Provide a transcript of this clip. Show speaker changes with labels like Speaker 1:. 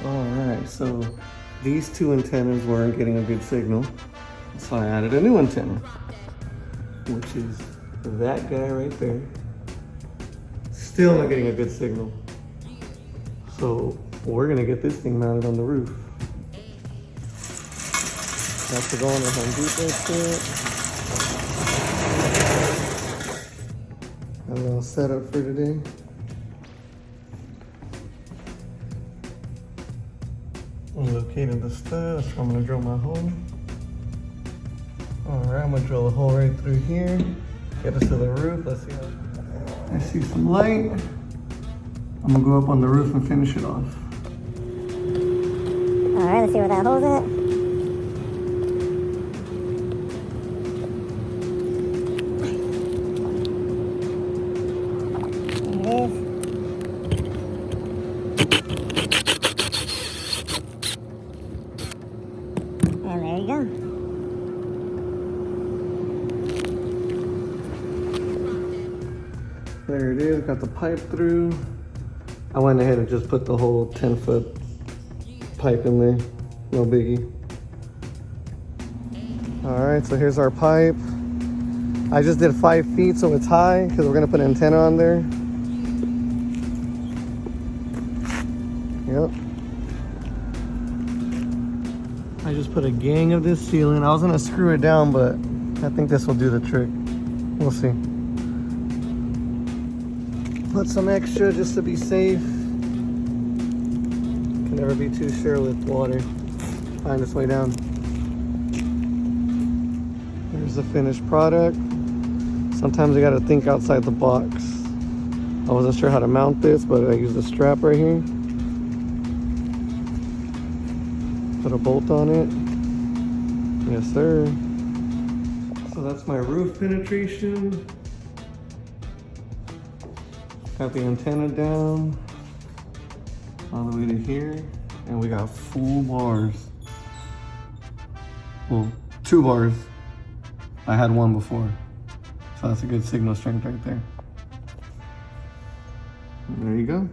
Speaker 1: All right, so these two antennas weren't getting a good signal. So I added a new antenna, which is that guy right there. Still not getting a good signal. So we're gonna get this thing mounted on the roof. Have to go on the Home Depot kit. A little setup for today. I'm locating the stud, so I'm gonna drill my hole. All right, I'm gonna drill a hole right through here. Get us to the roof. Let's see how. I see some light. I'm gonna go up on the roof and finish it off.
Speaker 2: All right, let's see where that hole's at. There it is. And there you go.
Speaker 1: There it is, got the pipe through. I went ahead and just put the whole 10-foot pipe in there, no biggie. All right, so here's our pipe. I just did 5 feet so it's high because we're gonna put an antenna on there. Yep. I just put a gang of this sealant. I was gonna screw it down, but I think this will do the trick. We'll see. Put some extra just to be safe. Can never be too sure with water. Find its way down. Here's the finished product. Sometimes you gotta think outside the box. I wasn't sure how to mount this, but I used a strap right here. Put a bolt on it. Yes, sir. So that's my roof penetration. Got the antenna down all the way to here, and we got full bars. Well, 2 bars. I had 1 before, so that's a good signal strength right there. And there you go.